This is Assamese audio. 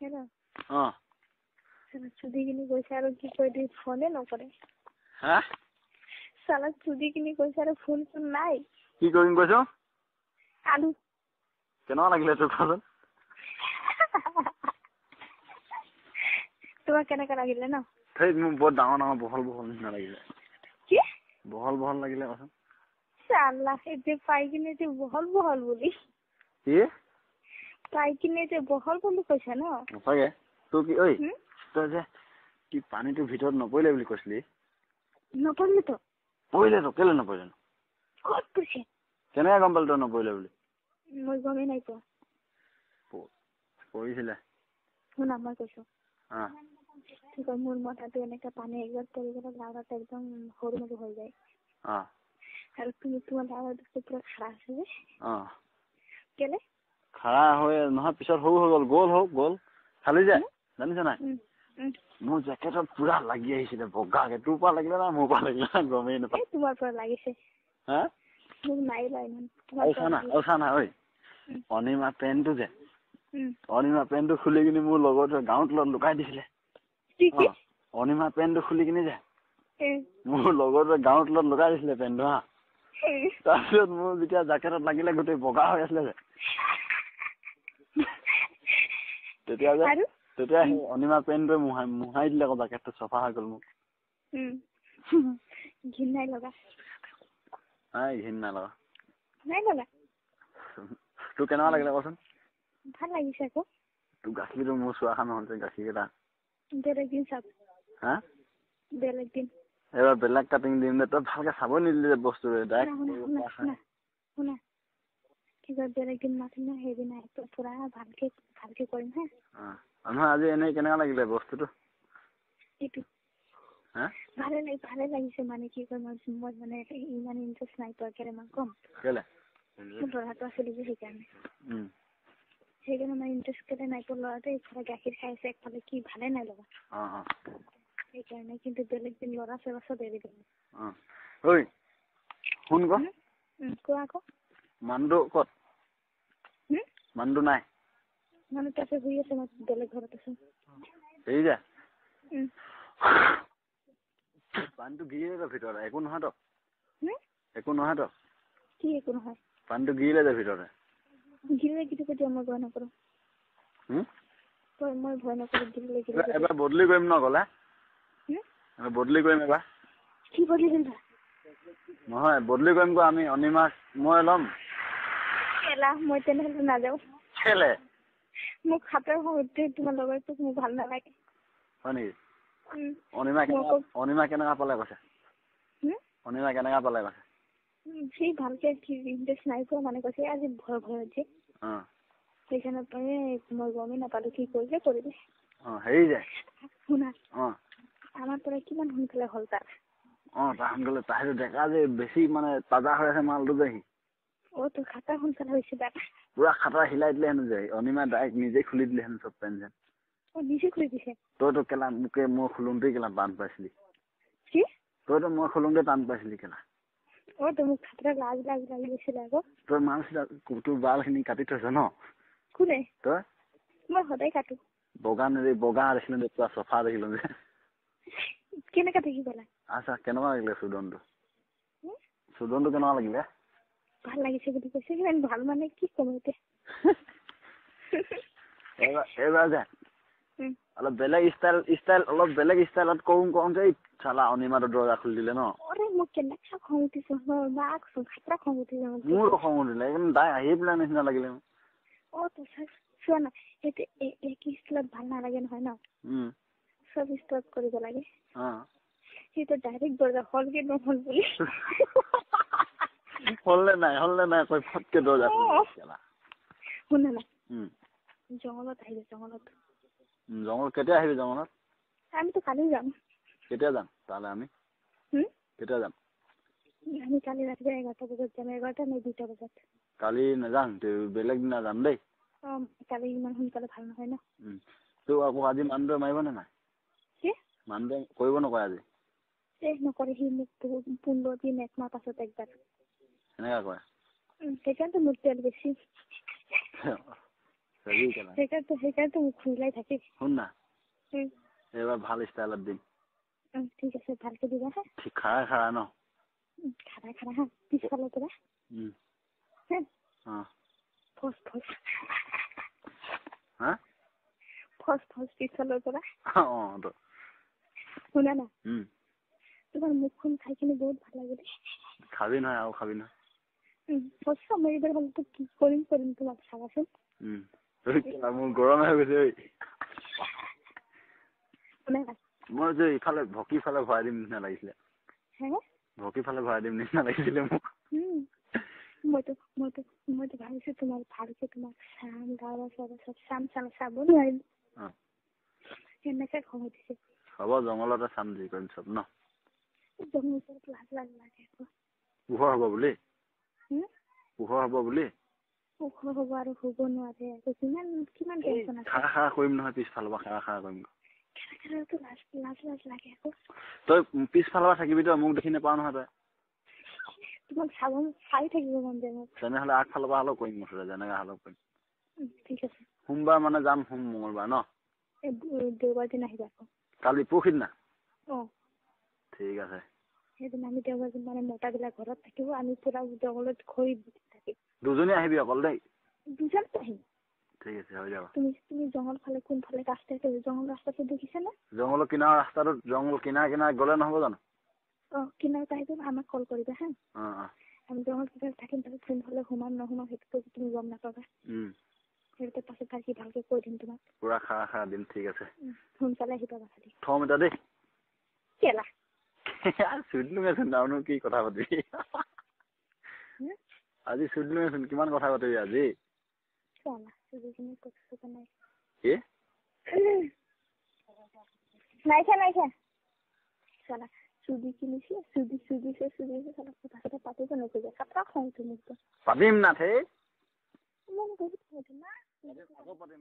Hello. Oh. Chudi kini koise aro ki koi di phone no kore. Ha? Sala chudi kini koise aro phone phone nai. Ki koin koiso? Alu. Keno lagile to phone? Tuma kena kara gile na? Thei mu bahut dangor bohol na lagile. Ki? Bohol lagile koso. Sala ete pai kini te bohol boli. Ki? Pai kini te bohol boli koise na? Sage. Tu ki oi? To je ki pani to bhitor nopoile boli kosli. Nopoile to? Poile to kele nopoile. Kot puse. Kena gambal to nopoile boli. Moi gome nai to. Poisile. Huna moi koiso. Ha. ঠিক আছে মোৰ মতাটো এনেকা পানী একবাৰ পৰি গলে লাউৰাটো একদম সৰু মৰু হৈ যায় আৰু তুমি তোমাৰ লাউৰাটো পুৰা খাৰা আছে যে কেলে খাৰা হৈ নহয় পিছত সৰু হৈ গল খালি যায় জানিছ নাই মোৰ জেকেটত পুৰা লাগি আহিছিলে বগাকে তোৰ পৰা লাগিলে না মোৰ পৰা লাগিলে গমেই নাপায় তোমাৰ পৰা লাগিছে হা মোক নাই লাই ওসানা ঐ অনিমা পেনটো যে অনিমা পেনটো খুলি কিনি মোৰ লগৰটো গাঁৱত লুকাই দিছিলে অনিমা পেনটো খুলি কিনি যায় মোৰ লগৰটো গাঁৱত লুকাই দিছিলে পেনটো হা তাৰপিছত মোৰ যেতিয়া জেকেটত লাগিলে গোটেই বগা হৈ আছিলে যে তেতিয়া সেই অনিমা পেনটোৱে মুহাই দিলে আকৌ জেকেটটো চফা হৈ গ'ল মোক ঘিন নাই লগা নাই লগা তোৰ কেনেকুৱা লাগিলে কচোন ভাল লাগিছে আকৌ তোৰ গাখীৰটো মোৰ চোৱা খান নহল যে গাখীৰ কেইটা বেলেগ দিন চাব হা বেলেগ দিন এবাৰ বেলেগ কাটিং দিম দে তই ভালকে চাব নিদিলি যে বস্তু শুনা কিবা বেলেগ দিন মাতিম না সেইদিনা পুৰা ভালকে কৰিম হা নহয় আজি এনেই কেনেকুৱা লাগিলে বস্তুটো এইটো ভালে লাগিছে মানে কি কয় মই মানে ইমান ইণ্টাৰেষ্ট নাই পোৱা কেৰেমান কম কেলে মোৰ ল'ৰাটো আছিলে যে সেইকাৰণে মানে ইণ্টাৰেষ্ট কেলে নাই পোৱা ল'ৰাটো এইফালে গাখীৰ খাই আছে একফালে কি ভালে নাই লগা সেইকাৰণে কিন্তু বেলেগ দিন ল'ৰা চৰা চব এৰি দিম ঐ শুন কোৱা আকৌ মানটো ক'ত মানটো নাই মানুহ তাতে শুই আছে মই বেলেগ ঘৰত আছো এই যে পানীটো গিৰিলে তো ভিতৰত একো নহয় তো কি একো নহয় পানীটো গিৰিলে যে ভিতৰতে গিৰিলে কিন্তু কেতিয়া মই ভয় নকৰো মই ভয় নকৰো গিৰিলে এবাৰ বদলি কৰিম ন গ'লে বদলি কৰিম এবাৰ কি বদলি কৰিম নহয় বদলি কৰিম গো আমি অনিমাক মই ল'ম মই তেনেহ'লে নাযাওঁ কেলে মোক খাতৰ সৈতে তোমাৰ লগৰটোক মোক ভাল নালাগে হয় নেকি অনিমা কেনেকুৱা পালে কৈছে সি ভালকে ইণ্টাৰেষ্ট নাই পোৱা মানে কৈছে আজি ভয় যে সেইকাৰণে মই গমেই নাপালো কি কৰিলে হেৰি যে শুনা আমাৰ পৰা কিমান সোনকালে হ'ল তাৰ সোনকালে তাহিৰ ডেকা যে বেছি মানে তাজা হৈ আছে মালটো যে সি তোৰ খাতা সোনকালে হৈছে তাৰ পুৰা খাতা হিলাই দিলে হেনো যে অনিমা ডাইৰেক্ট নিজে খুলি দিলে হেনো চব পেন যেন নিজে খুলি দিছে তইতো কেলা মোকে মই খুলোঁতে কেলা টান পাইছিলি কি তইতো মই খুলোঁতে টান পাইছিলি কেলা তো মোক খাতৰা লাজ লাগি গৈছিলে আকৌ তই মাছ তোৰ বালখিনি কাটি থৈছ ন কোনে তই মই সদায় কাটো বগা দেখিলো যে পুৰা চফা দেখিলো যে কেনেকা দেখি পেলা আচ্ছা কেনেকুৱা লাগিলে চুদনটো কেনেকুৱা লাগিলে ভাল লাগিছে বুলি কৈছে কিমান ভাল মানে কি কম এতিয়া এইবাৰ যে অলপ বেলেগ ষ্টাইলত কওঁ যে চালা অনিমাটো দৰজা খুলি দিলে ন মোক কেনেকা খং উঠিছে খাতৰা খং উঠিছে মোৰো খং উঠিলে একদম তাই আহি পেলাই নিচিনা লাগিলে চোৱা না সেইটো এক ষ্টাইলত ভাল নালাগে নহয় ন চব ষ্টাইলত কৰিব লাগে সেইটো ডাইৰেক্ট দৰজা হলগে নহল বুলি হলনে নাই কৈ ফটকে দৰজা শুনা না জংঘলত আহিবি জংঘল কেতিয়া আহিবি জংঘলত আমিতো কালি যাম কেতিয়া যাম তাহলে আমি কেতিয়া যাম আমি কালি ৰাতিপুৱা 11টা বজাত যাম 11টা নে 2টা বজাত কালি নাযাম বেলেগ দিনা যাম দেই কালি ইমান সোনকালে ভাল নহয় ন তো আকৌ আজি মানুহটোৱে মাৰিব নে নাই মানুহটোৱে কৰিব নকয় আজি নকৰে সি মোক 15 দিন 1 মাহ পাছত একবাৰ এনেকা কয় সেইকাৰণে মোৰ তেল বেছি সেইকাৰণে মোক খুলাই থাকে। শুন না এবাৰ ভাল ষ্টাইলত দিম। ঠিক আছে ভালকে দিবা হা। খাৰা খাৰা ন? খাৰা হা পিছফালৰ পৰা। ফচ পিছফালৰ পৰা। শুনা না তোমাৰ মুখখন খাই কিনে বহুত ভাল লাগে। খাবি নহয় আৰু খাবি নহয়। মই এইবাৰ হ'লেতো কি কৰিম তোমাক চাবাচোন। মোৰ গৰম হৈ গৈছে। মই যে ইফালে ভকি ফালে ভৰাই দিম নিচিনা লাগিছিলে। ভকি ফালে ভৰাই দিম নিচিনা লাগিছিলে মোক। মইতো ভাবিছো তোমাক ভালকে তোমাক চাম গাঁৱৰ চব চাব নোৱাৰিম। এনেকে খং উঠিছে। হ'ব জংঘলতে চাম যি কৰিম চব ন। জংঘলত লাজ লাগে। পোহৰ হ'ব বুলি? পোহৰ হ'ব বুলি? পোহৰ হ'ব আৰু শুব নোৱাৰে। কিমান টেনচন আছে। খাৰা কৰিম নহয় পিছফালৰ পৰা খাৰা কৰিম। লাজ লাগে আকৌ। তই পিছফালৰ পৰা থাকিবি তই মোক দেখি নাপাও নহয় তই। তোমাক চাই থাকিব মন যায় মোক। তেনেহ'লে আগফালৰ পৰা হ'লেও কৰিম মুঠতে যেনেকৈ হ'লেও কৰিম। ঠিক আছে। সোমবাৰ মানে যাম মঙলবাৰ ন? দেওবাৰ দিন আহিবা আকৌ। কালি পৰহি দিনা? ঠিক আছে। সেইদিনা আমি দেওবাৰ দিন মানে মতাবিলাক ঘৰত থাকিব আমি পুৰা জংঘলত ঘূৰি থাকিম। দুজনী আহিবি অকল দেই। দুজনতো আহিম। ঠিক আছে হৈ যাব। তুমি জংঘল ফালে কোনফালে জংঘল ৰাস্তাটো দেখিছা নে? জংঘলৰ কিনাৰ ৰাস্তাটোত জংঘল কিনাৰ গ'লে নহ'ব জানো? কিনাৰত আহিব আমাক কল কৰিবা হা। আমি জংঘল কিনাৰত থাকিম তাতে কোনফালে সোমাম নোসোমাম সেইটো তুমি গম নাপাবা। সেইটো পাছত ভালকে কৈ দিম তোমাক। পুৰা খাৰা দিম ঠিক আছে। সোনকালে আহিবা বাচা দি। থম এতিয়া দেই। কেলা। চুধিলোঙেচোন তাৰনো কি কথা পাতিবি। আজি চুধিলোঙেচোন কিমান কথা পাতিবি আজি। কি? নাইছা। চালা চুদি কিনিছে চুদিছে কথা পাতিব নোখোজে। খাতৰা খং উঠে মোক। পাতিম না থে। মোক বহুত খং উঠে না। আকৌ পাতিম।